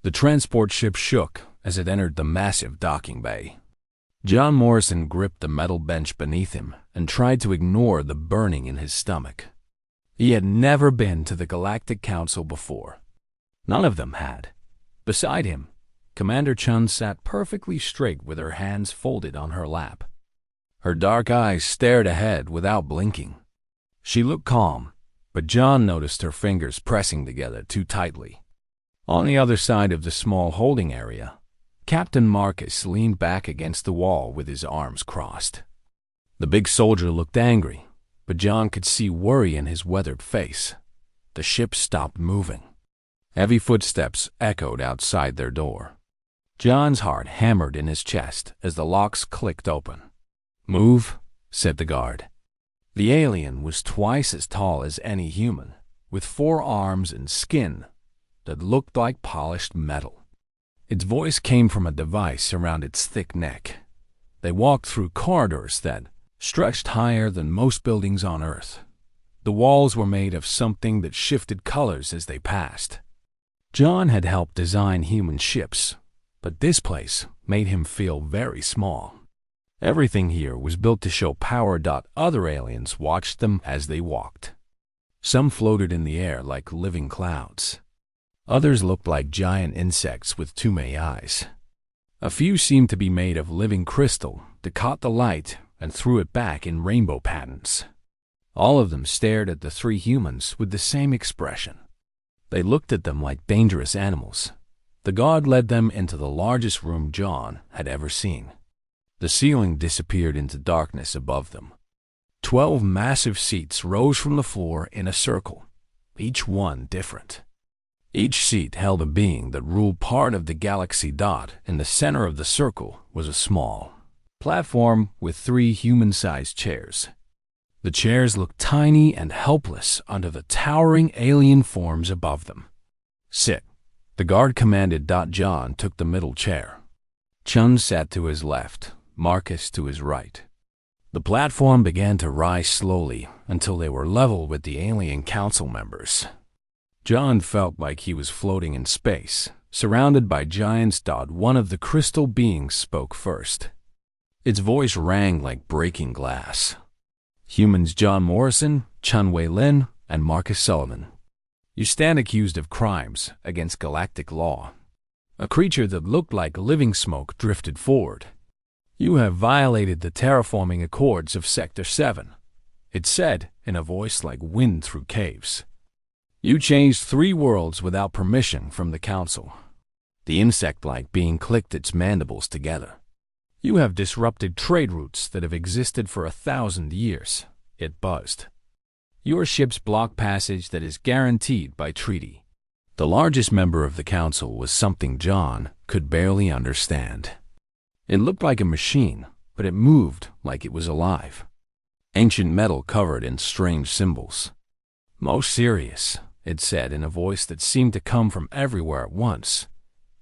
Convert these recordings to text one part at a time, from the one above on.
The transport ship shook as it entered the massive docking bay. John Morrison gripped the metal bench beneath him and tried to ignore the burning in his stomach. He had never been to the Galactic Council before. None of them had. Beside him, Commander Chen sat perfectly straight with her hands folded on her lap. Her dark eyes stared ahead without blinking. She looked calm, but John noticed her fingers pressing together too tightly. On the other side of the small holding area, Captain Marcus leaned back against the wall with his arms crossed. The big soldier looked angry, but John could see worry in his weathered face. The ship stopped moving. Heavy footsteps echoed outside their door. John's heart hammered in his chest as the locks clicked open. "Move," said the guard. The alien was twice as tall as any human, with 4 arms and skin that looked like polished metal. Its voice came from a device around its thick neck. They walked through corridors that stretched higher than most buildings on Earth. The walls were made of something that shifted colors as they passed. John had helped design human ships, but this place made him feel very small. Everything here was built to show power. Other aliens watched them as they walked. Some floated in the air like living clouds. Others looked like giant insects with too many eyes. A few seemed to be made of living crystal that caught the light and threw it back in rainbow patterns. All of them stared at the 3 humans with the same expression. They looked at them like dangerous animals. The guard led them into the largest room John had ever seen. The ceiling disappeared into darkness above them. 12 massive seats rose from the floor in a circle, each one different. Each seat held a being that ruled part of the galaxy. In the center of the circle was a small platform with 3 human-sized chairs. The chairs looked tiny and helpless under the towering alien forms above them. "Sit," the guard commanded. John took the middle chair. Chen sat to his left, Marcus to his right. The platform began to rise slowly until they were level with the alien council members. John felt like he was floating in space, surrounded by giants. One of the crystal beings spoke first. Its voice rang like breaking glass. "Humans John Morrison, Chen Wei-Lin, and Marcus Sullivan. You stand accused of crimes against galactic law." A creature that looked like living smoke drifted forward. "You have violated the terraforming accords of Sector 7, it said in a voice like wind through caves. "You changed 3 worlds without permission from the Council." The insect-like being clicked its mandibles together. "You have disrupted trade routes that have existed for 1,000 years, it buzzed. "Your ships block passage that is guaranteed by treaty." The largest member of the Council was something John could barely understand. It looked like a machine, but it moved like it was alive. Ancient metal covered in strange symbols. "Most serious," it said in a voice that seemed to come from everywhere at once.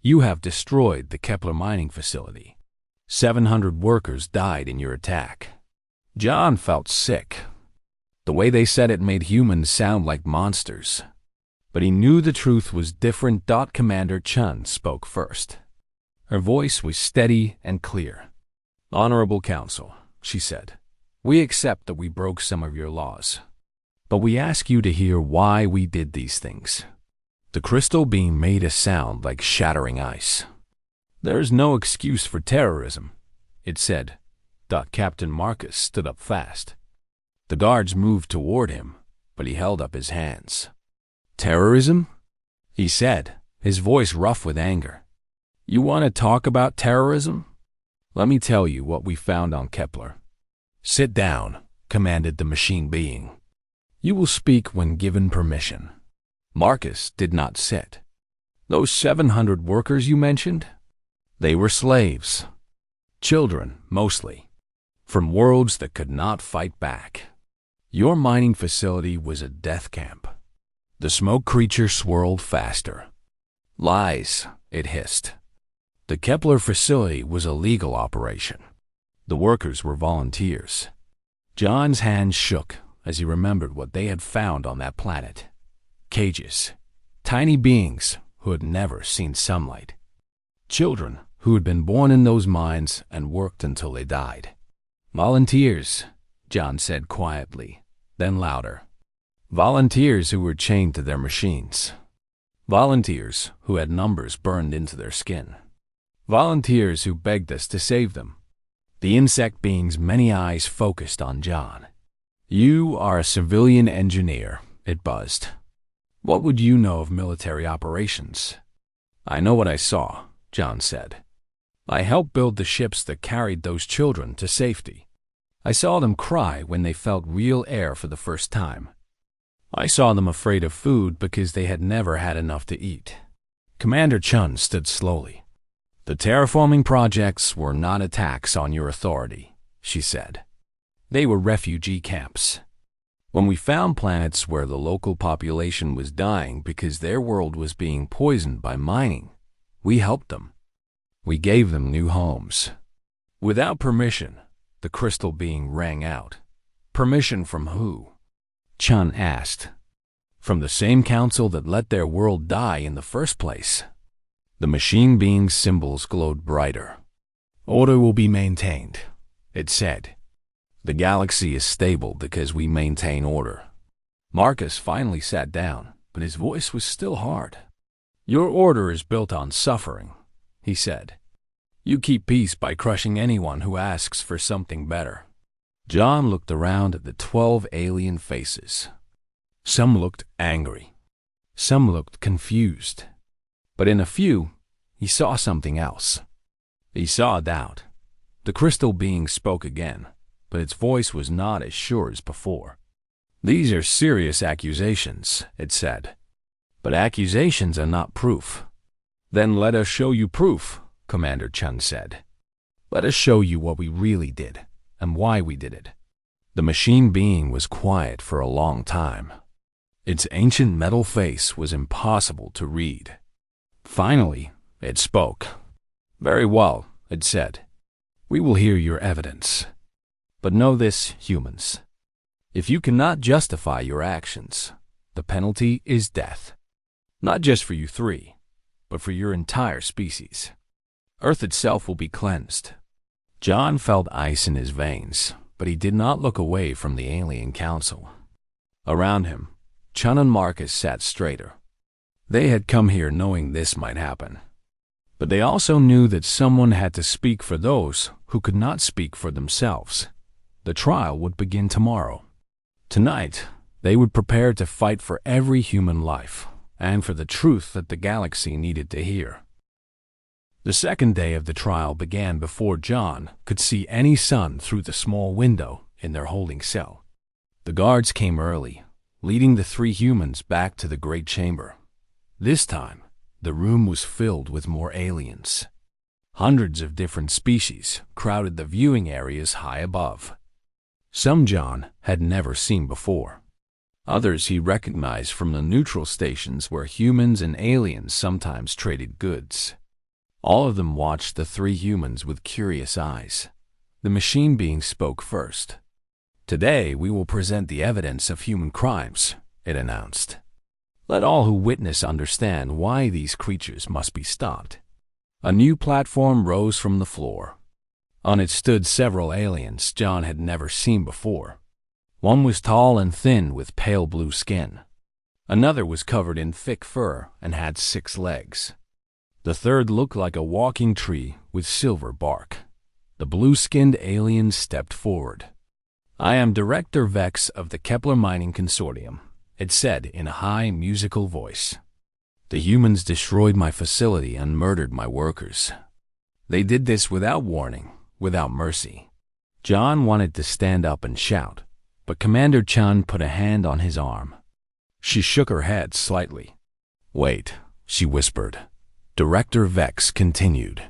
"You have destroyed the Kepler mining facility. 700 workers died in your attack." John felt sick. The way they said it made humans sound like monsters. But he knew the truth was different. Commander Chen spoke first. Her voice was steady and clear. "Honorable Council," she said, "we accept that we broke some of your laws. But we ask you to hear why we did these things." The crystal beam made a sound like shattering ice. "There is no excuse for terrorism," it said. Captain Marcus stood up fast. The guards moved toward him, but he held up his hands. "Terrorism?" he said, his voice rough with anger. "You want to talk about terrorism? Let me tell you what we found on Kepler." "Sit down," commanded the machine being. "You will speak when given permission." Marcus did not sit. "Those 700 workers you mentioned? They were slaves. Children, mostly. From worlds that could not fight back. Your mining facility was a death camp." The smoke creature swirled faster. "Lies," it hissed. The Kepler facility was a legal operation. The workers were volunteers. John's hands shook as he remembered what they had found on that planet. Cages. Tiny beings who had never seen sunlight. Children who had been born in those mines and worked until they died. Volunteers, John said quietly, then louder. Volunteers who were chained to their machines. Volunteers who had numbers burned into their skin. Volunteers who begged us to save them. The insect being's many eyes focused on John. You are a civilian engineer, it buzzed. What would you know of military operations? I know what I saw, John said. I helped build the ships that carried those children to safety. I saw them cry when they felt real air for the first time. I saw them afraid of food because they had never had enough to eat. Commander Chen stood slowly. The terraforming projects were not attacks on your authority, she said. They were refugee camps. When we found planets where the local population was dying because their world was being poisoned by mining, we helped them. We gave them new homes. Without permission, the crystal being rang out. Permission from who? Chen asked. From the same council that let their world die in the first place. The machine being's symbols glowed brighter. Order will be maintained, it said. The galaxy is stable because we maintain order. Marcus finally sat down, but his voice was still hard. Your order is built on suffering, he said. You keep peace by crushing anyone who asks for something better. John looked around at the 12 alien faces. Some looked angry. Some looked confused. But in a few, he saw something else. He saw doubt. The crystal being spoke again, but its voice was not as sure as before. These are serious accusations, it said. But accusations are not proof. Then let us show you proof, Commander Chen said. Let us show you what we really did, and why we did it. The machine being was quiet for a long time. Its ancient metal face was impossible to read. Finally, it spoke. Very well, it said. We will hear your evidence. But know this, humans. If you cannot justify your actions, the penalty is death. Not just for you three, but for your entire species. Earth itself will be cleansed. John felt ice in his veins, but he did not look away from the alien council. Around him, Chen and Marcus sat straighter. They had come here knowing this might happen. But they also knew that someone had to speak for those who could not speak for themselves. The trial would begin tomorrow. Tonight, they would prepare to fight for every human life and for the truth that the galaxy needed to hear. The second day of the trial began before John could see any sun through the small window in their holding cell. The guards came early, leading the three humans back to the great chamber. This time, the room was filled with more aliens. Hundreds of different species crowded the viewing areas high above. Some John had never seen before. Others he recognized from the neutral stations where humans and aliens sometimes traded goods. All of them watched the three humans with curious eyes. The machine being spoke first. Today we will present the evidence of human crimes, it announced. Let all who witness understand why these creatures must be stopped. A new platform rose from the floor. On it stood several aliens John had never seen before. One was tall and thin with pale blue skin. Another was covered in thick fur and had 6 legs. The third looked like a walking tree with silver bark. The blue-skinned alien stepped forward. I am Director Vex of the Kepler Mining Consortium, it said in a high musical voice. The humans destroyed my facility and murdered my workers. They did this without warning, without mercy. John wanted to stand up and shout, but Commander Chen put a hand on his arm. She shook her head slightly. Wait, she whispered. Director Vex continued.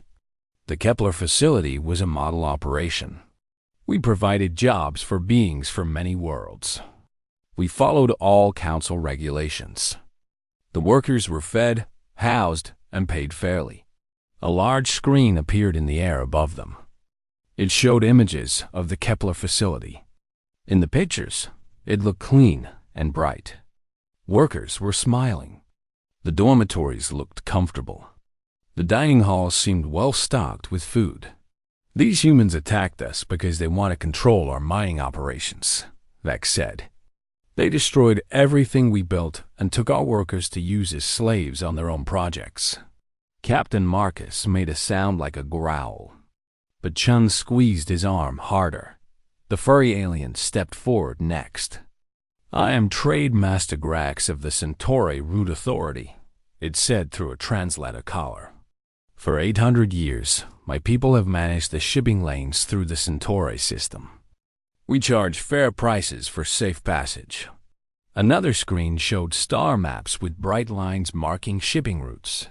The Kepler facility was a model operation. We provided jobs for beings from many worlds. We followed all council regulations. The workers were fed, housed, and paid fairly. A large screen appeared in the air above them. It showed images of the Kepler facility. In the pictures, it looked clean and bright. Workers were smiling. The dormitories looked comfortable. The dining halls seemed well stocked with food. These humans attacked us because they want to control our mining operations, Vex said. They destroyed everything we built and took our workers to use as slaves on their own projects. Captain Marcus made a sound like a growl, but Chen squeezed his arm harder. The furry alien stepped forward next. I am Trade Master Grax of the Centauri Root Authority, it said through a translator collar. For 800 years, my people have managed the shipping lanes through the Centauri system. We charge fair prices for safe passage. Another screen showed star maps with bright lines marking shipping routes.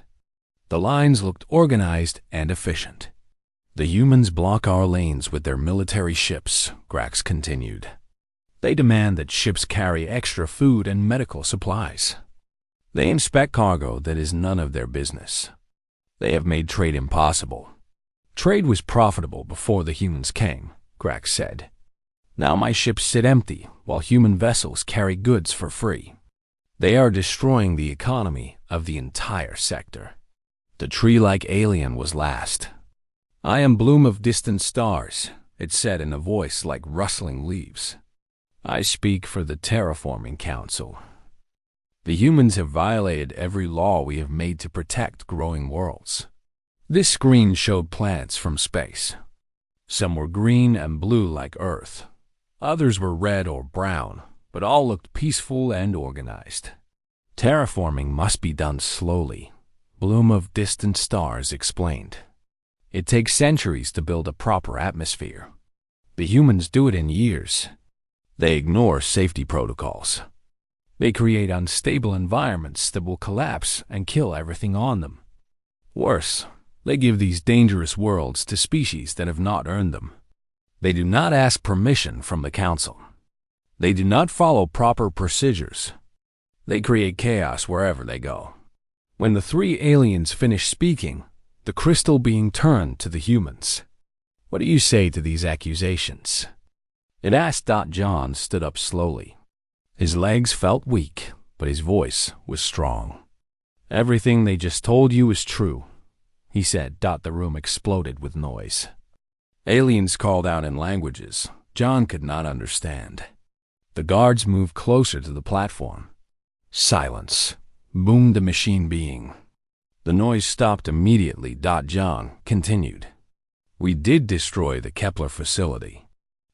The lines looked organized and efficient. The humans block our lanes with their military ships, Grax continued. They demand that ships carry extra food and medical supplies. They inspect cargo that is none of their business. They have made trade impossible. Trade was profitable before the humans came, Grax said. Now my ships sit empty while human vessels carry goods for free. They are destroying the economy of the entire sector. The tree-like alien was last. I am Bloom of Distant Stars, it said in a voice like rustling leaves. I speak for the Terraforming Council. The humans have violated every law we have made to protect growing worlds. This screen showed planets from space. Some were green and blue like Earth. Others were red or brown, but all looked peaceful and organized. Terraforming must be done slowly, Bloom of Distant Stars explained. It takes centuries to build a proper atmosphere. The humans do it in years. They ignore safety protocols. They create unstable environments that will collapse and kill everything on them. Worse, they give these dangerous worlds to species that have not earned them. They do not ask permission from the council. They do not follow proper procedures. They create chaos wherever they go. When the three aliens finished speaking, the crystal being turned to the humans. What do you say to these accusations? It asked. John stood up slowly. His legs felt weak, but his voice was strong. Everything they just told you is true, he said. The room exploded with noise. Aliens called out in languages John could not understand. The guards moved closer to the platform. Silence, boomed the machine being. The noise stopped immediately. John continued. We did destroy the Kepler facility.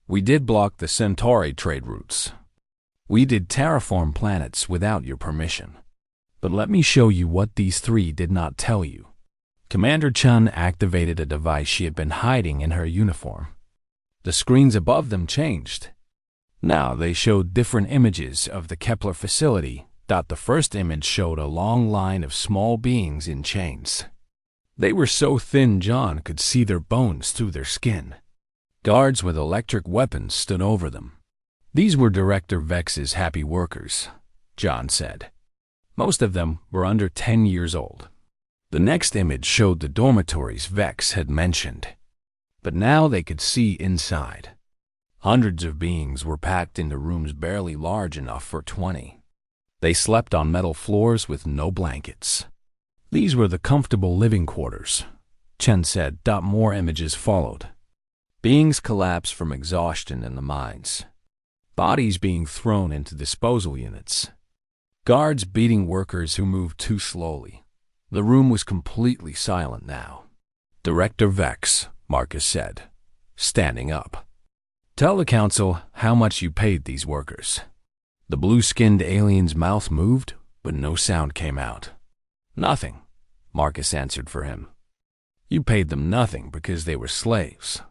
We did block the Centauri trade routes. We did terraform planets without your permission. But let me show you what these three did not tell you. Commander Chen activated a device she had been hiding in her uniform. The screens above them changed. Now they showed different images of the Kepler facility. The first image showed a long line of small beings in chains. They were so thin John could see their bones through their skin. Guards with electric weapons stood over them. These were Director Vex's happy workers, John said. Most of them were under 10 years old. The next image showed the dormitories Vex had mentioned. But now they could see inside. Hundreds of beings were packed into rooms barely large enough for 20. They slept on metal floors with no blankets. These were the comfortable living quarters, Chen said. More images followed. Beings collapsed from exhaustion in the mines. Bodies being thrown into disposal units. Guards beating workers who moved too slowly. The room was completely silent now. Director Vex, Marcus said, standing up. Tell the council how much you paid these workers. The blue-skinned alien's mouth moved, but no sound came out. Nothing, Marcus answered for him. You paid them nothing because they were slaves.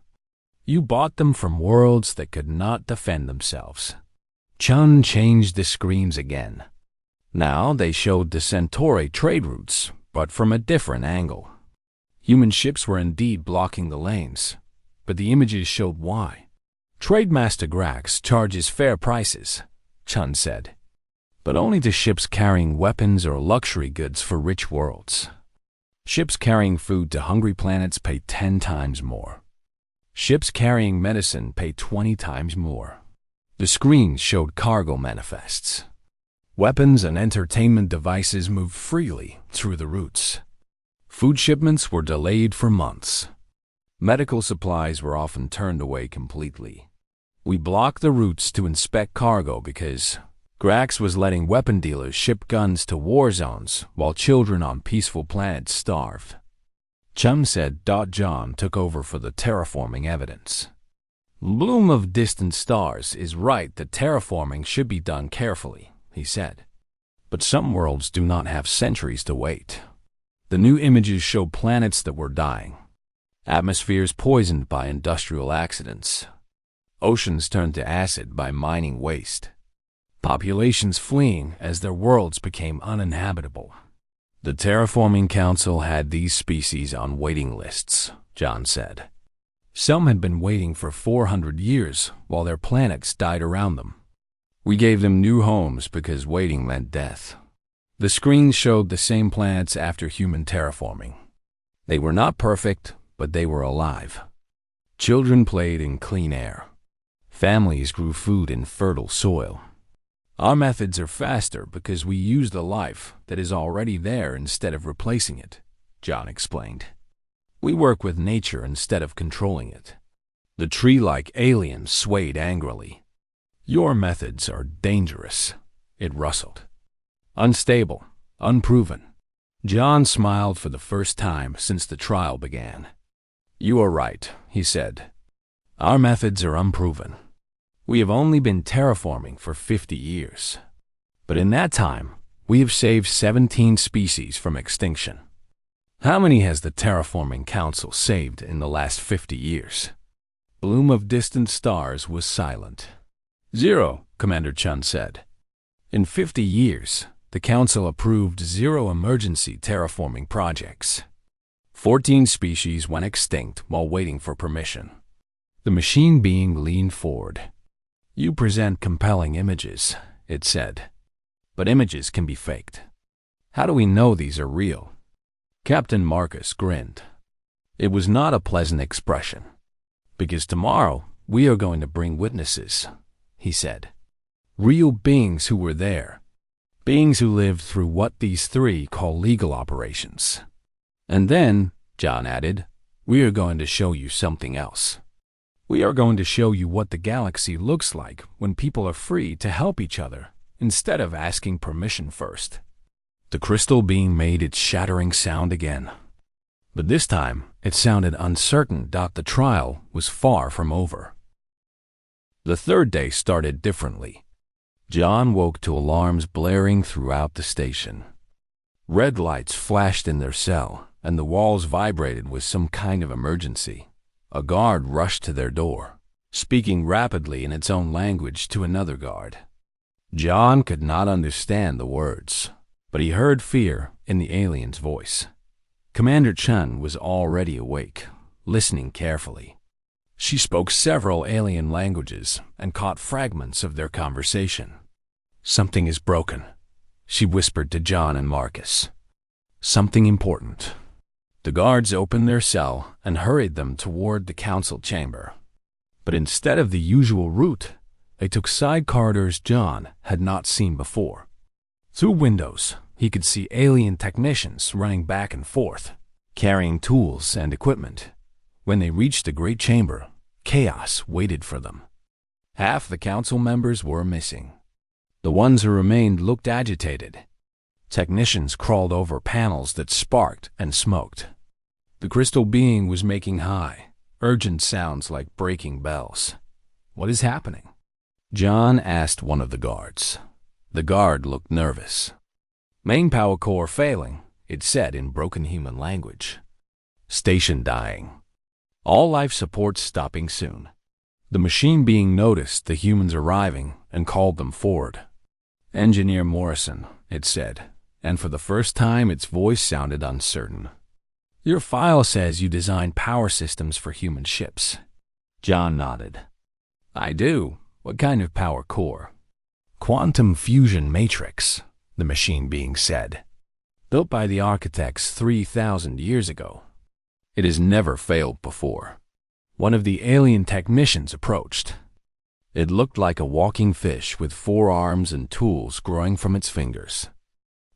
You bought them from worlds that could not defend themselves. Chen changed the screens again. Now they showed the Centauri trade routes, but from a different angle. Human ships were indeed blocking the lanes, but the images showed why. Trademaster Grax charges fair prices, Chen said, but only to ships carrying weapons or luxury goods for rich worlds. Ships carrying food to hungry planets pay 10 times more. Ships carrying medicine pay 20 times more. The screens showed cargo manifests. Weapons and entertainment devices moved freely through the routes. Food shipments were delayed for months. Medical supplies were often turned away completely. We blocked the routes to inspect cargo because Grax was letting weapon dealers ship guns to war zones while children on peaceful planets starved. Chum said. John took over for the terraforming evidence. Bloom of distant stars is right that terraforming should be done carefully, he said. But some worlds do not have centuries to wait. The new images show planets that were dying. Atmospheres poisoned by industrial accidents. Oceans turned to acid by mining waste. Populations fleeing as their worlds became uninhabitable. The Terraforming Council had these species on waiting lists, John said. Some had been waiting for 400 years while their planets died around them. We gave them new homes because waiting meant death. The screens showed the same planets after human terraforming. They were not perfect, but they were alive. Children played in clean air. Families grew food in fertile soil. Our methods are faster because we use the life that is already there instead of replacing it, John explained. We work with nature instead of controlling it. The tree-like alien swayed angrily. Your methods are dangerous, it rustled. Unstable, unproven. John smiled for the first time since the trial began. You are right, he said. Our methods are unproven. We have only been terraforming for 50 years. But in that time, we have saved 17 species from extinction. How many has the Terraforming Council saved in the last 50 years? Bloom of distant stars was silent. 0, Commander Chen said. In 50 years, the Council approved 0 emergency terraforming projects. 14 species went extinct while waiting for permission. The machine being leaned forward. You present compelling images, it said. But images can be faked. How do we know these are real? Captain Marcus grinned. It was not a pleasant expression. Because tomorrow, we are going to bring witnesses, he said. Real beings who were there. Beings who lived through what these 3 call legal operations. And then, John added, we are going to show you something else. We are going to show you what the galaxy looks like when people are free to help each other instead of asking permission first. The crystal being made its shattering sound again. But this time, it sounded uncertain. The trial was far from over. The third day started differently. John woke to alarms blaring throughout the station. Red lights flashed in their cell, and the walls vibrated with some kind of emergency. A guard rushed to their door, speaking rapidly in its own language to another guard. John could not understand the words, but he heard fear in the alien's voice. Commander Chen was already awake, listening carefully. She spoke several alien languages and caught fragments of their conversation. Something is broken, she whispered to John and Marcus. Something important. The guards opened their cell and hurried them toward the council chamber. But instead of the usual route, they took side corridors John had not seen before. Through windows, he could see alien technicians running back and forth, carrying tools and equipment. When they reached the great chamber, chaos waited for them. Half the council members were missing. The ones who remained looked agitated. Technicians crawled over panels that sparked and smoked. The crystal being was making high, urgent sounds like breaking bells. What is happening? John asked one of the guards. The guard looked nervous. Main power core failing, it said in broken human language. Station dying. All life support stopping soon. The machine being noticed the humans arriving and called them forward. Engineer Morrison, it said, and for the first time its voice sounded uncertain. Your file says you designed power systems for human ships. John nodded. I do. What kind of power core? Quantum fusion matrix, the machine being said. Built by the architects 3,000 years ago. It has never failed before. One of the alien technicians approached. It looked like a walking fish with 4 arms and tools growing from its fingers.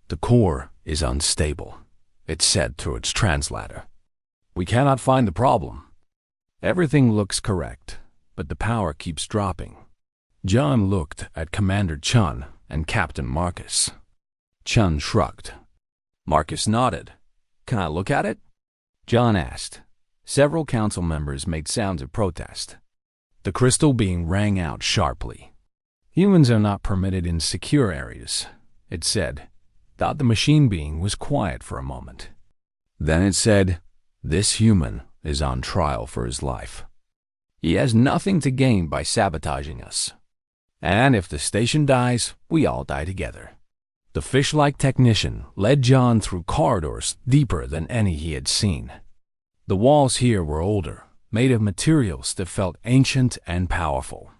"The core is unstable," it said through its translator. "We cannot find the problem. Everything looks correct, but the power keeps dropping." John looked at Commander Chen and Captain Marcus. Chen shrugged. Marcus nodded. "Can I look at it?" John asked. Several council members made sounds of protest. The crystal being rang out sharply. "Humans are not permitted in secure areas," it said. Thought the machine being was quiet for a moment. Then it said, "This human is on trial for his life. He has nothing to gain by sabotaging us. And if the station dies, we all die together." The fish-like technician led John through corridors deeper than any he had seen. The walls here were older, made of materials that felt ancient and powerful.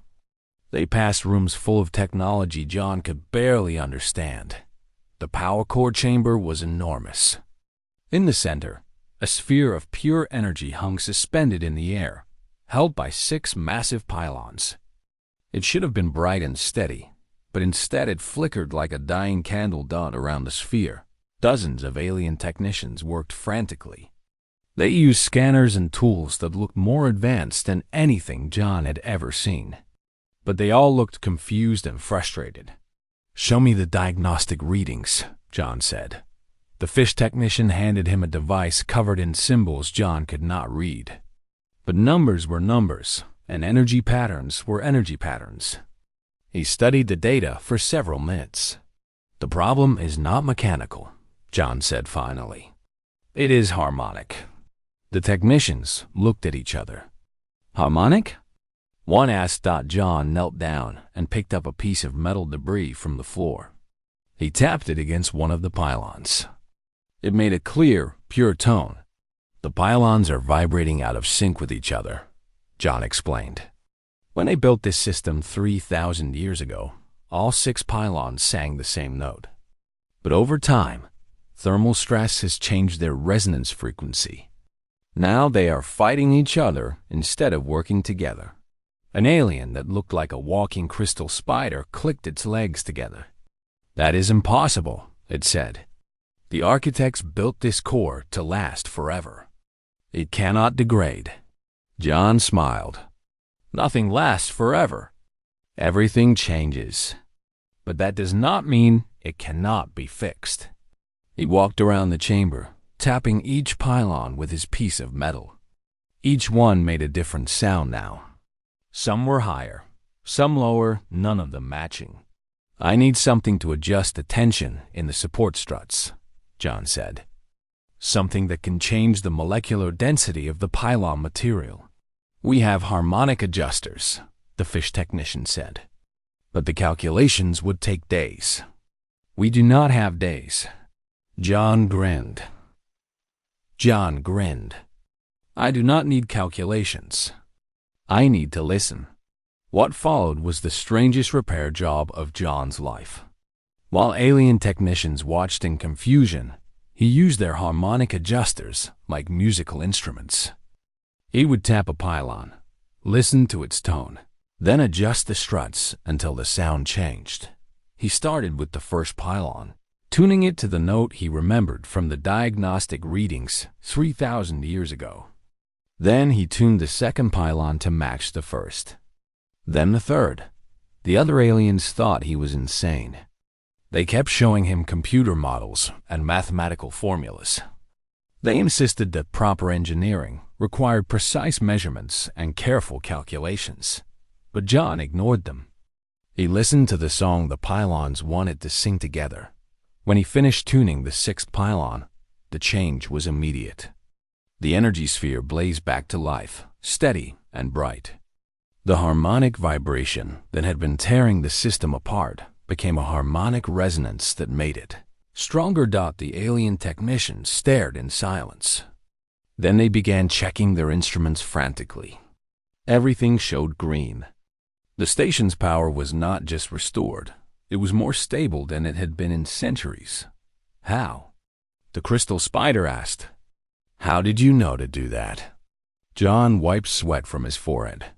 They passed rooms full of technology John could barely understand. The power core chamber was enormous. In the center, a sphere of pure energy hung suspended in the air, held by 6 massive pylons. It should have been bright and steady, but instead it flickered like a dying candle dot around the sphere. Dozens of alien technicians worked frantically. They used scanners and tools that looked more advanced than anything John had ever seen. But they all looked confused and frustrated. "Show me the diagnostic readings," John said. The fish technician handed him a device covered in symbols John could not read. But numbers were numbers, and energy patterns were energy patterns. He studied the data for several minutes. "The problem is not mechanical," John said finally. "It is harmonic." The technicians looked at each other. "Harmonic?" one asked. John knelt down and picked up a piece of metal debris from the floor. He tapped it against one of the pylons. It made a clear, pure tone. "The pylons are vibrating out of sync with each other," John explained. When they built this system 3,000 years ago, all 6 pylons sang the same note. But over time, thermal stress has changed their resonance frequency. Now they are fighting each other instead of working together. An alien that looked like a walking crystal spider clicked its legs together. "That is impossible," it said. "The architects built this core to last forever. It cannot degrade." John smiled. "Nothing lasts forever. Everything changes. But that does not mean it cannot be fixed." He walked around the chamber, tapping each pylon with his piece of metal. Each one made a different sound now. Some were higher, some lower, none of them matching. "I need something to adjust the tension in the support struts," John said. "Something that can change the molecular density of the pylon material." "We have harmonic adjusters," the fish technician said. "But the calculations would take days." "We do not have days." John grinned. "I do not need calculations. I need to listen." What followed was the strangest repair job of John's life. While alien technicians watched in confusion, he used their harmonic adjusters like musical instruments. He would tap a pylon, listen to its tone, then adjust the struts until the sound changed. He started with the first pylon, tuning it to the note he remembered from the diagnostic readings 3,000 years ago. Then he tuned the second pylon to match the first. Then the third. The other aliens thought he was insane. They kept showing him computer models and mathematical formulas. They insisted that proper engineering required precise measurements and careful calculations. But John ignored them. He listened to the song the pylons wanted to sing together. When he finished tuning the 6th pylon, the change was immediate. The energy sphere blazed back to life, steady and bright. The harmonic vibration that had been tearing the system apart became a harmonic resonance that made it stronger. The alien technicians stared in silence. Then they began checking their instruments frantically. Everything showed green. The station's power was not just restored, it was more stable than it had been in centuries. "How?" the crystal spider asked. "How did you know to do that?" John wiped sweat from his forehead.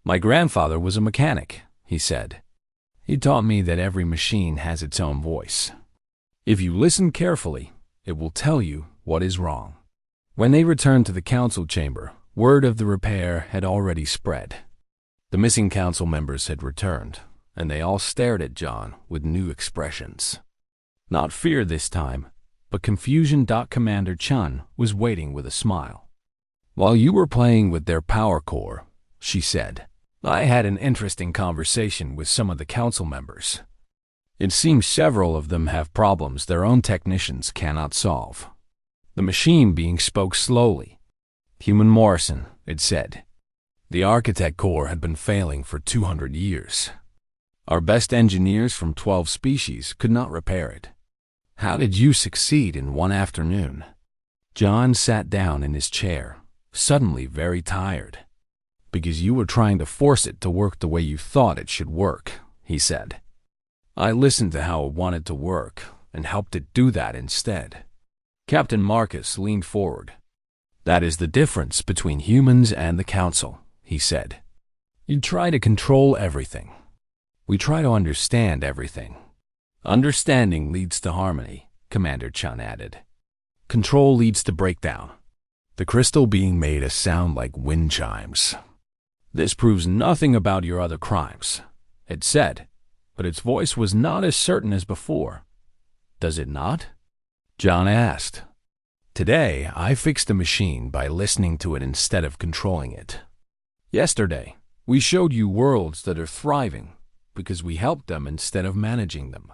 My grandfather was a mechanic, he said. He taught me that every machine has its own voice. If you listen carefully, it will tell you what is wrong. When they returned to the council chamber, word of the repair had already spread. The missing council members had returned, and they all stared at John with new expressions. Not fear this time, but confusion. Commander Chen was waiting with a smile. While you were playing with their power core, she said, I had an interesting conversation with some of the council members. It seems several of them have problems their own technicians cannot solve. The machine being spoke slowly. Human Morrison, it said. The architect core had been failing for 200 years. Our best engineers from 12 species could not repair it. How did you succeed in one afternoon? John sat down in his chair, suddenly very tired. Because you were trying to force it to work the way you thought it should work, he said. I listened to how it wanted to work and helped it do that instead. Captain Marcus leaned forward. That is the difference between humans and the council, he said. You try to control everything. We try to understand everything. Understanding leads to harmony, Commander Chen added. Control leads to breakdown. The crystal being made a sound like wind chimes. This proves nothing about your other crimes, it said, but its voice was not as certain as before. Does it not? John asked. Today, I fixed the machine by listening to it instead of controlling it. Yesterday, we showed you worlds that are thriving because we helped them instead of managing them.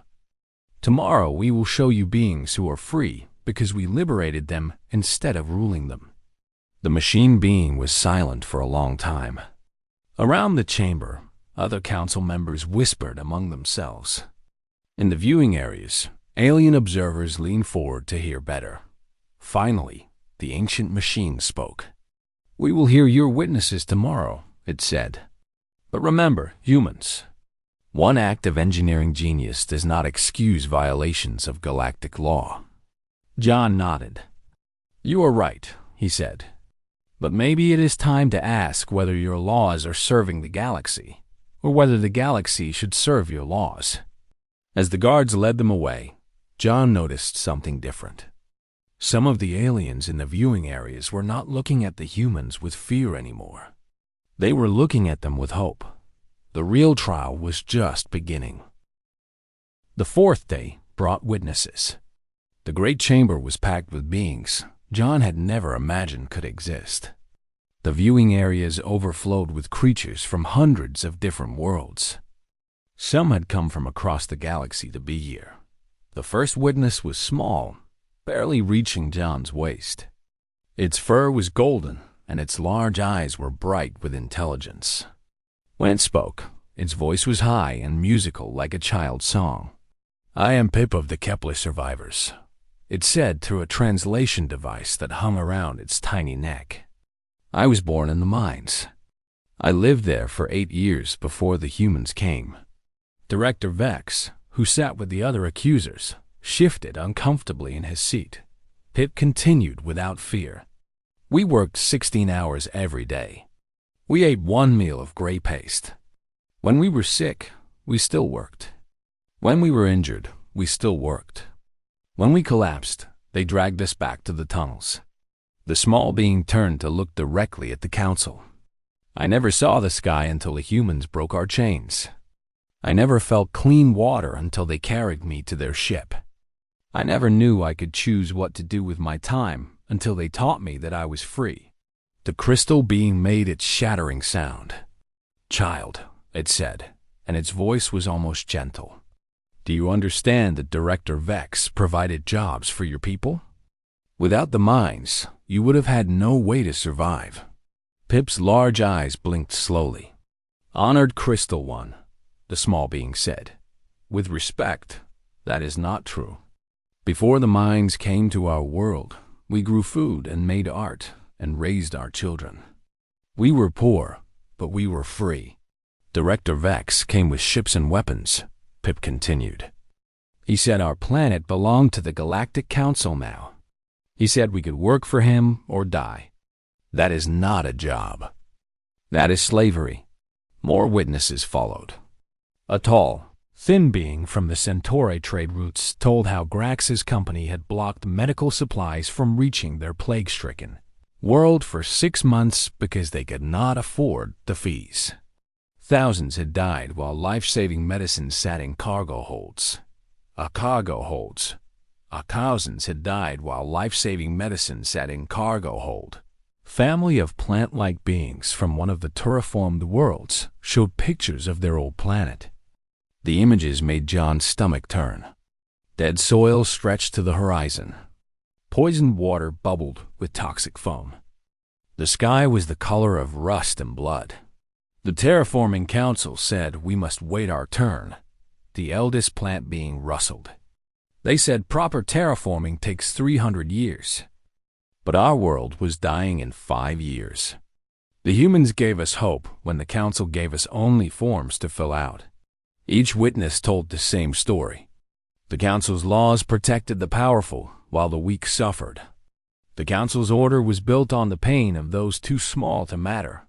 Tomorrow, we will show you beings who are free because we liberated them instead of ruling them. The machine being was silent for a long time. Around the chamber, other council members whispered among themselves. In the viewing areas, alien observers leaned forward to hear better. Finally, the ancient machine spoke. We will hear your witnesses tomorrow, it said. But remember, humans, one act of engineering genius does not excuse violations of galactic law. John nodded. You are right, he said. But maybe it is time to ask whether your laws are serving the galaxy, or whether the galaxy should serve your laws. As the guards led them away, John noticed something different. Some of the aliens in the viewing areas were not looking at the humans with fear anymore. They were looking at them with hope. The real trial was just beginning. The fourth day brought witnesses. The great chamber was packed with beings John had never imagined could exist. The viewing areas overflowed with creatures from hundreds of different worlds. Some had come from across the galaxy to be here. The first witness was small, barely reaching John's waist. Its fur was golden, and its large eyes were bright with intelligence. When it spoke, its voice was high and musical like a child's song. I am Pip of the Kepler survivors, it said through a translation device that hung around its tiny neck. I was born in the mines. I lived there for 8 years before the humans came. Director Vex, who sat with the other accusers, shifted uncomfortably in his seat. Pip continued without fear. We worked 16 hours every day. We ate 1 meal of gray paste. When we were sick, we still worked. When we were injured, we still worked. When we collapsed, they dragged us back to the tunnels. The small being turned to look directly at the council. I never saw the sky until the humans broke our chains. I never felt clean water until they carried me to their ship. I never knew I could choose what to do with my time until they taught me that I was free. The crystal being made its shattering sound. Child, it said, and its voice was almost gentle. Do you understand that Director Vex provided jobs for your people? Without the mines, you would have had no way to survive. Pip's large eyes blinked slowly. Honored Crystal One, the small being said. With respect, that is not true. Before the mines came to our world, we grew food and made art and raised our children. We were poor, but we were free. Director Vex came with ships and weapons, Pip continued. He said our planet belonged to the Galactic Council now. He said we could work for him or die. That is not a job. That is slavery. More witnesses followed. A tall, thin being from the Centauri trade routes told how Grax's company had blocked medical supplies from reaching their plague-stricken world for 6 months because they could not afford the fees. Thousands had died while life-saving medicine sat in cargo holds. Thousands had died while life-saving medicine sat in cargo hold. Family of plant-like beings from one of the terraformed worlds showed pictures of their old planet. The images made John's stomach turn. Dead soil stretched to the horizon. Poisoned water bubbled with toxic foam. The sky was the color of rust and blood. The terraforming council said we must wait our turn. The eldest plant being rustled. They said proper terraforming takes 300 years. But our world was dying in 5 years. The humans gave us hope when the council gave us only forms to fill out. Each witness told the same story. The council's laws protected the powerful while the weak suffered. The council's order was built on the pain of those too small to matter.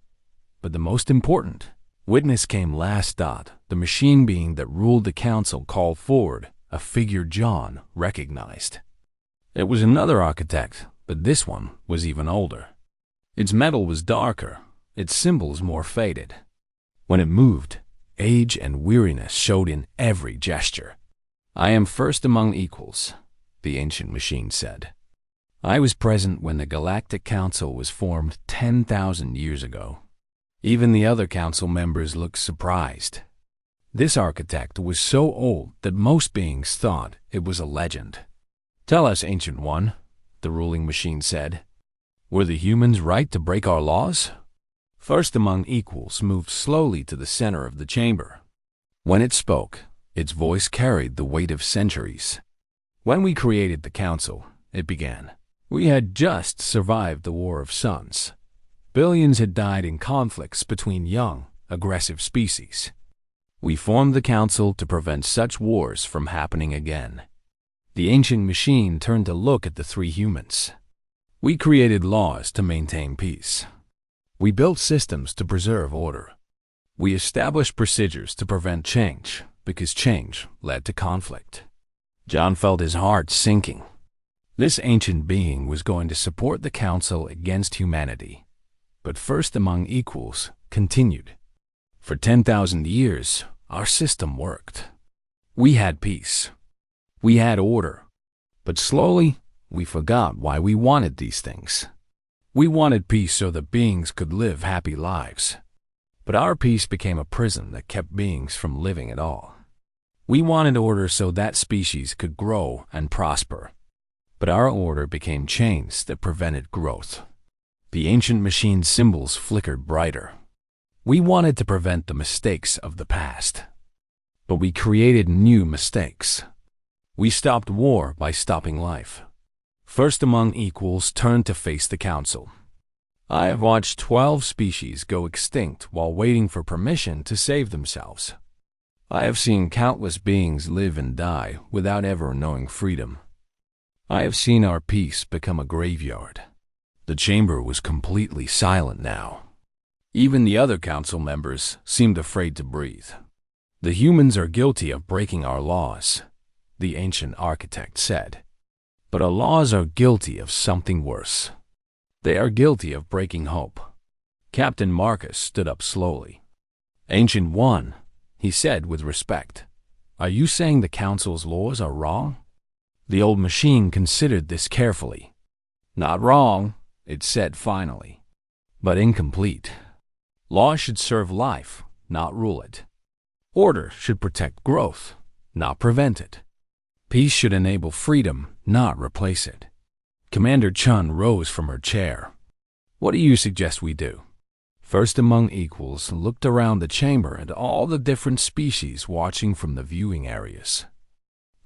But the most important witness came last. The machine being that ruled the council called forward a figure John recognized. It was another architect, but this one was even older. Its metal was darker, its symbols more faded. When it moved, age and weariness showed in every gesture. "I am first among equals," the ancient machine said. "I was present when the Galactic Council was formed 10,000 years ago." Even the other council members looked surprised. This architect was so old that most beings thought it was a legend. "Tell us, Ancient One," the ruling machine said. "Were the humans right to break our laws?" First among equals moved slowly to the center of the chamber. When it spoke, its voice carried the weight of centuries. "When we created the council," it began, "we had just survived the War of Suns. Billions had died in conflicts between young, aggressive species. We formed the council to prevent such wars from happening again." The ancient machine turned to look at the three humans. "We created laws to maintain peace. We built systems to preserve order. We established procedures to prevent change, because change led to conflict." John felt his heart sinking. This ancient being was going to support the council against humanity. But first among equals continued. "For 10,000 years, our system worked. We had peace. We had order. But slowly, we forgot why we wanted these things. We wanted peace so that beings could live happy lives. But our peace became a prison that kept beings from living at all. We wanted order so that species could grow and prosper. But our order became chains that prevented growth." The ancient machine's symbols flickered brighter. "We wanted to prevent the mistakes of the past. But we created new mistakes. We stopped war by stopping life." First among equals turned to face the council. "I have watched 12 species go extinct while waiting for permission to save themselves. I have seen countless beings live and die without ever knowing freedom. I have seen our peace become a graveyard." The chamber was completely silent now. Even the other council members seemed afraid to breathe. "The humans are guilty of breaking our laws," the ancient architect said. "But our laws are guilty of something worse. They are guilty of breaking hope." Captain Marcus stood up slowly. "Ancient One," he said with respect, "are you saying the council's laws are wrong?" The old machine considered this carefully. "Not wrong," it said finally, "but incomplete. Law should serve life, not rule it. Order should protect growth, not prevent it. Peace should enable freedom, not replace it." Commander Chen rose from her chair. "What do you suggest we do?" First among equals looked around the chamber at all the different species watching from the viewing areas.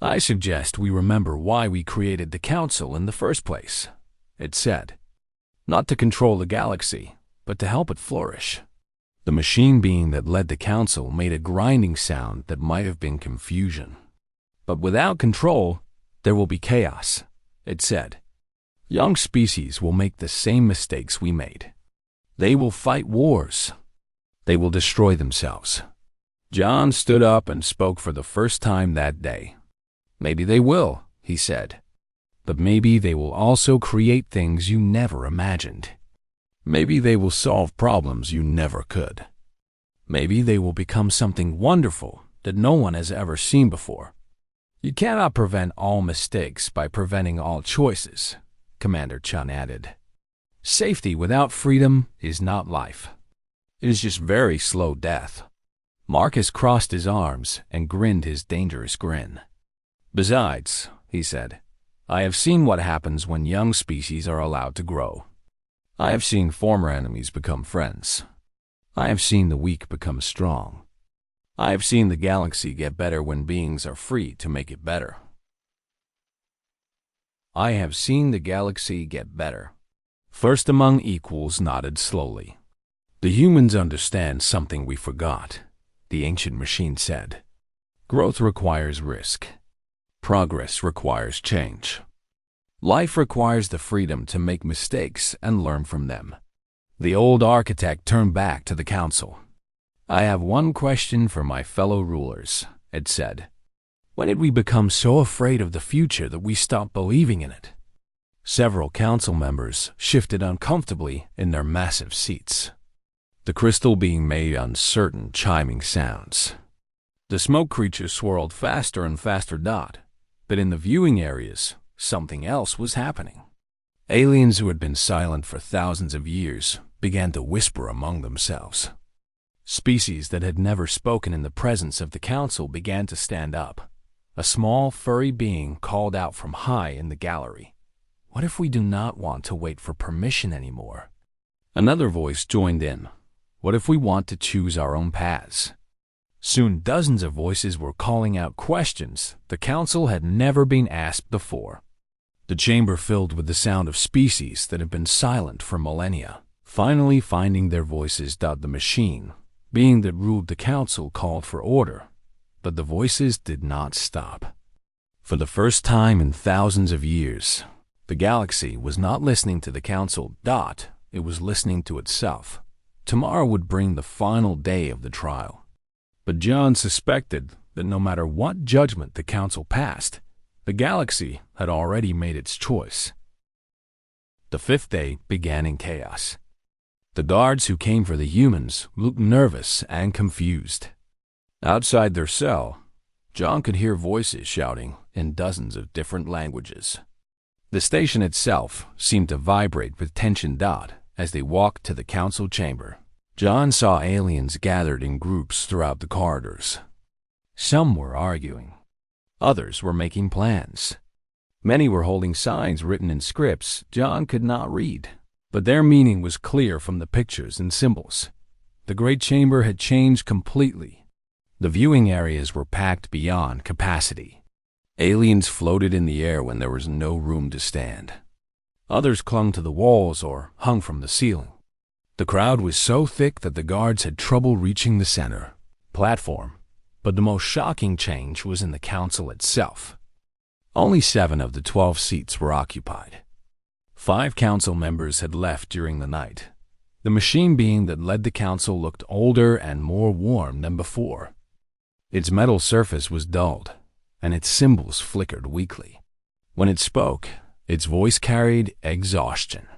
"I suggest we remember why we created the council in the first place," it said. "Not to control the galaxy, but to help it flourish." The machine being that led the council made a grinding sound that might have been confusion. "But without control, there will be chaos," it said. "Young species will make the same mistakes we made. They will fight wars. They will destroy themselves. John stood up and spoke for the first time that day. Maybe they will, he said. But maybe they will also create things you never imagined. Maybe they will solve problems you never could. Maybe they will become something wonderful that no one has ever seen before. You cannot prevent all mistakes by preventing all choices, Commander Chen added. Safety without freedom is not life. It is just very slow death. Marcus crossed his arms and grinned his dangerous grin. Besides, he said, I have seen what happens when young species are allowed to grow. I have seen former enemies become friends. I have seen the weak become strong. I have seen the galaxy get better when beings are free to make it better. I have seen the galaxy get better. First Among Equals nodded slowly. The humans understand something we forgot, the ancient machine said. Growth requires risk. Progress requires change. Life requires the freedom to make mistakes and learn from them. The old architect turned back to the council. I have one question for my fellow rulers, it said. When did we become so afraid of the future that we stopped believing in it? Several council members shifted uncomfortably in their massive seats. The crystal being made uncertain chiming sounds. The smoke creatures swirled faster and faster. But in the viewing areas, something else was happening. Aliens who had been silent for thousands of years began to whisper among themselves. Species that had never spoken in the presence of the council began to stand up. A small, furry being called out from high in the gallery. What if we do not want to wait for permission anymore? Another voice joined in. What if we want to choose our own paths? Soon dozens of voices were calling out questions the council had never been asked before. The chamber filled with the sound of species that had been silent for millennia, finally finding their voices. The machine, being that ruled the council, called for order, but the voices did not stop. For the first time in thousands of years, the galaxy was not listening to the council. It was listening to itself. Tomorrow would bring the final day of the trial. But John suspected that no matter what judgment the council passed, the galaxy had already made its choice. The fifth day began in chaos. The guards who came for the humans looked nervous and confused. Outside their cell, John could hear voices shouting in dozens of different languages. The station itself seemed to vibrate with tension. As they walked to the council chamber, John saw aliens gathered in groups throughout the corridors. Some were arguing. Others were making plans. Many were holding signs written in scripts John could not read, but their meaning was clear from the pictures and symbols. The great chamber had changed completely. The viewing areas were packed beyond capacity. Aliens floated in the air when there was no room to stand. Others clung to the walls or hung from the ceiling. The crowd was so thick that the guards had trouble reaching the center platform. But the most shocking change was in the council itself. Only 7 of the 12 seats were occupied. 5 council members had left during the night. The machine being that led the council looked older and more worn than before. Its metal surface was dulled, and its symbols flickered weakly. When it spoke, its voice carried exhaustion.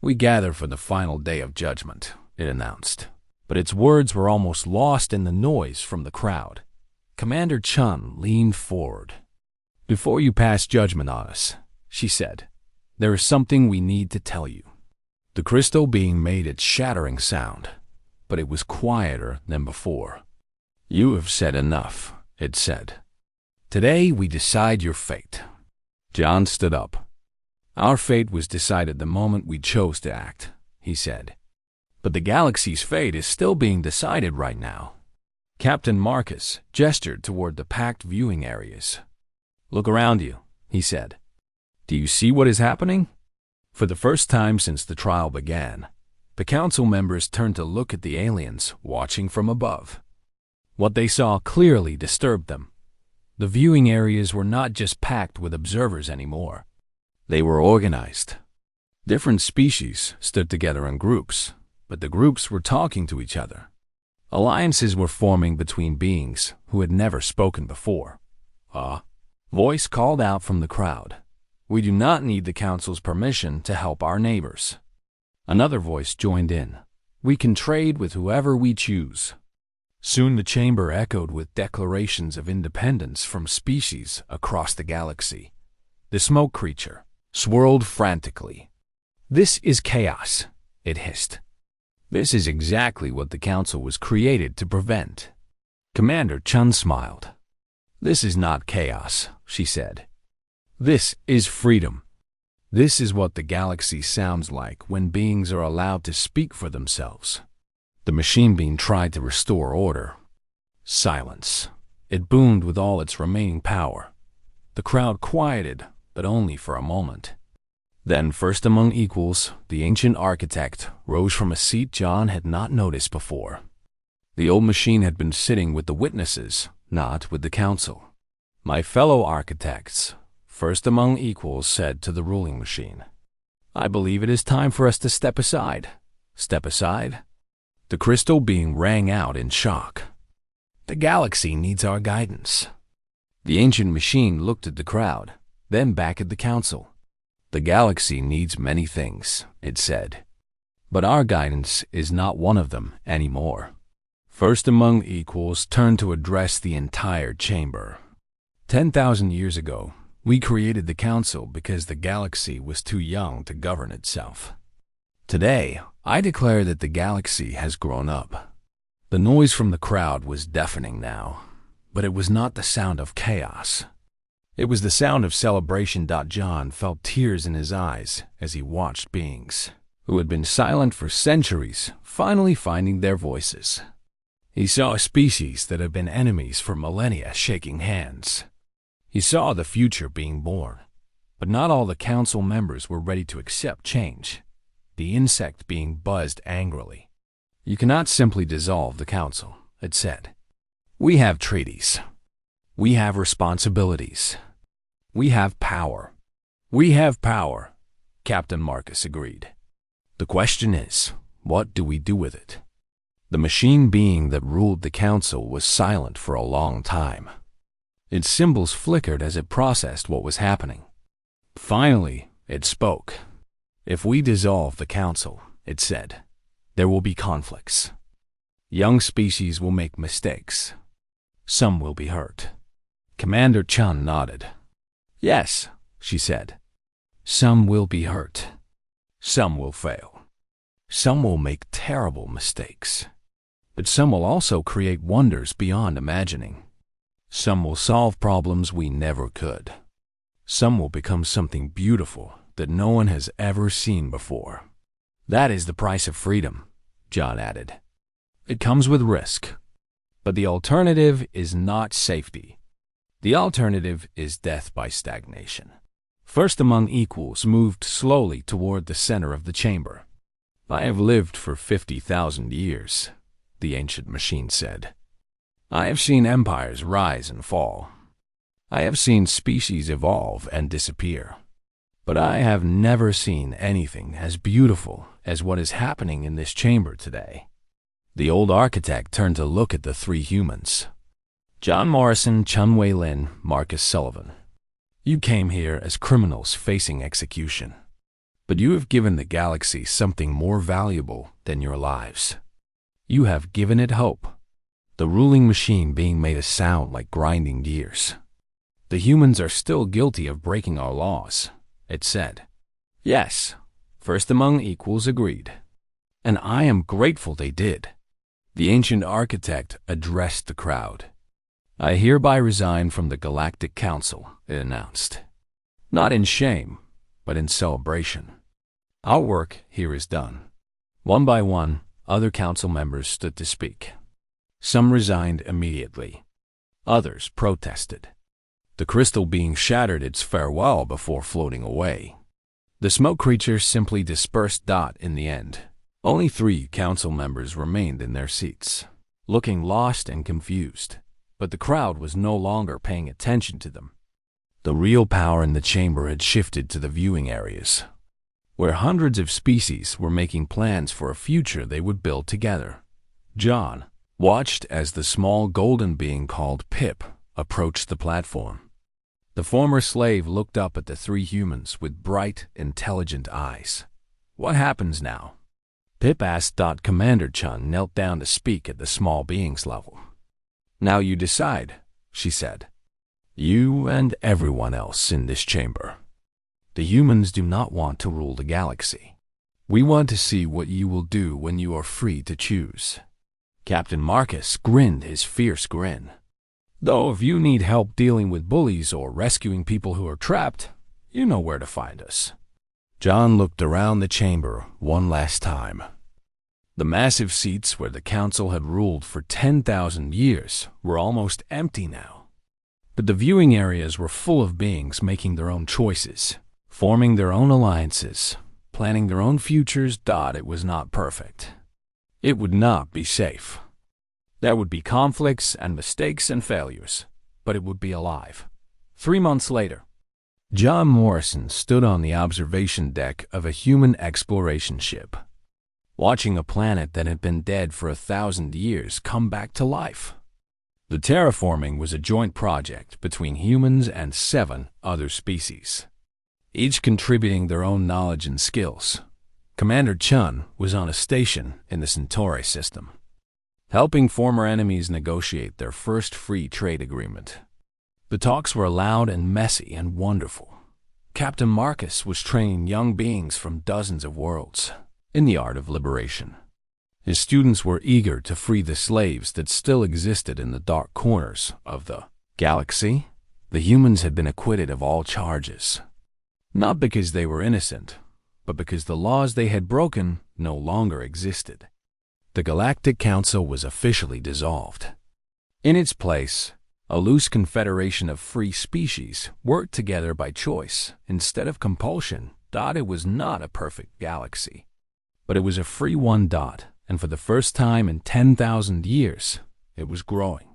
We gather for the final day of judgment, it announced, but its words were almost lost in the noise from the crowd. Commander Chen leaned forward. Before you pass judgment on us, she said, there is something we need to tell you. The crystal being made its shattering sound, but it was quieter than before. You have said enough, it said. Today we decide your fate. John stood up. Our fate was decided the moment we chose to act, he said. But the galaxy's fate is still being decided right now. Captain Marcus gestured toward the packed viewing areas. Look around you, he said. Do you see what is happening? For the first time since the trial began, the council members turned to look at the aliens watching from above. What they saw clearly disturbed them. The viewing areas were not just packed with observers anymore. They were organized. Different species stood together in groups, but the groups were talking to each other. Alliances were forming between beings who had never spoken before. A voice called out from the crowd, "We do not need the Council's permission to help our neighbors." Another voice joined in, "We can trade with whoever we choose." Soon the chamber echoed with declarations of independence from species across the galaxy. The smoke creature swirled frantically. "This is chaos," it hissed. "This is exactly what the Council was created to prevent." Commander Chen smiled. "This is not chaos," she said. "This is freedom. This is what the galaxy sounds like when beings are allowed to speak for themselves." The machine being tried to restore order. Silence. It boomed with all its remaining power. The crowd quieted, but only for a moment. Then, first among equals, the ancient architect rose from a seat John had not noticed before. The old machine had been sitting with the witnesses, not with the Council. "My fellow architects," first among equals said to the ruling machine, "I believe it is time for us to step aside." "Step aside?" The crystal being rang out in shock. "The galaxy needs our guidance." The ancient machine looked at the crowd, then back at the Council. "The galaxy needs many things," it said, "but our guidance is not one of them anymore." First among equals turned to address the entire chamber. 10,000 years ago, we created the Council because the galaxy was too young to govern itself. Today, I declare that the galaxy has grown up. The noise from the crowd was deafening now, but it was not the sound of chaos. It was the sound of celebration. John felt tears in his eyes as he watched beings who had been silent for centuries finally finding their voices. He saw species that had been enemies for millennia shaking hands. He saw the future being born, but not all the Council members were ready to accept change. The insect being buzzed angrily. "You cannot simply dissolve the Council," it said. "We have treaties. We have responsibilities. We have power." "We have power," Captain Marcus agreed. "The question is, what do we do with it?" The machine being that ruled the Council was silent for a long time. Its symbols flickered as it processed what was happening. Finally, it spoke. "If we dissolve the Council," it said, "there will be conflicts. Young species will make mistakes. Some will be hurt." Commander Chen nodded. "Yes," she said. "Some will be hurt. Some will fail. Some will make terrible mistakes. But some will also create wonders beyond imagining. Some will solve problems we never could. Some will become something beautiful that no one has ever seen before. That is the price of freedom," John added. "It comes with risk. But the alternative is not safety. The alternative is death by stagnation." First among equals moved slowly toward the center of the chamber. "I have lived for 50,000 years, the ancient machine said. "I have seen empires rise and fall. I have seen species evolve and disappear. But I have never seen anything as beautiful as what is happening in this chamber today." The old architect turned to look at the three humans. John Morrison, Chen Wei-Lin, Marcus Sullivan. "You came here as criminals facing execution. But you have given the galaxy something more valuable than your lives. You have given it hope." The ruling machine being made a sound like grinding gears. "The humans are still guilty of breaking our laws," it said. "Yes," first among equals agreed. "And I am grateful they did." The ancient architect addressed the crowd. "I hereby resign from the Galactic Council," it announced. "Not in shame, but in celebration. Our work here is done." One by one, other council members stood to speak. Some resigned immediately. Others protested. The crystal being shattered its farewell before floating away. The smoke creature simply dispersed. In the end, only 3 council members remained in their seats, looking lost and confused, but the crowd was no longer paying attention to them. The real power in the chamber had shifted to the viewing areas, where hundreds of species were making plans for a future they would build together. John watched as the small golden being called Pip approached the platform. The former slave looked up at the three humans with bright, intelligent eyes. "What happens now?" Pip asked. Commander Chen knelt down to speak at the small being's level. "Now you decide," she said. "You and everyone else in this chamber. The humans do not want to rule the galaxy. We want to see what you will do when you are free to choose." Captain Marcus grinned his fierce grin. "Though if you need help dealing with bullies or rescuing people who are trapped, you know where to find us." John looked around the chamber one last time. The massive seats where the council had ruled for 10,000 years were almost empty now. But the viewing areas were full of beings making their own choices, forming their own alliances, planning their own futures. It was not perfect. It would not be safe. There would be conflicts and mistakes and failures, but it would be alive. 3 months later, John Morrison stood on the observation deck of a human exploration ship, watching a planet that had been dead for 1,000 years come back to life. The terraforming was a joint project between humans and 7 other species, each contributing their own knowledge and skills. Commander Chen was on a station in the Centauri system, helping former enemies negotiate their first free trade agreement. The talks were loud and messy and wonderful. Captain Marcus was training young beings from dozens of worlds in the art of liberation. His students were eager to free the slaves that still existed in the dark corners of the galaxy. The humans had been acquitted of all charges, not because they were innocent, but because the laws they had broken no longer existed. The Galactic Council was officially dissolved. In its place, a loose confederation of free species worked together by choice instead of compulsion. It was not a perfect galaxy, but it was a free one. And for the first time in 10,000 years, it was growing.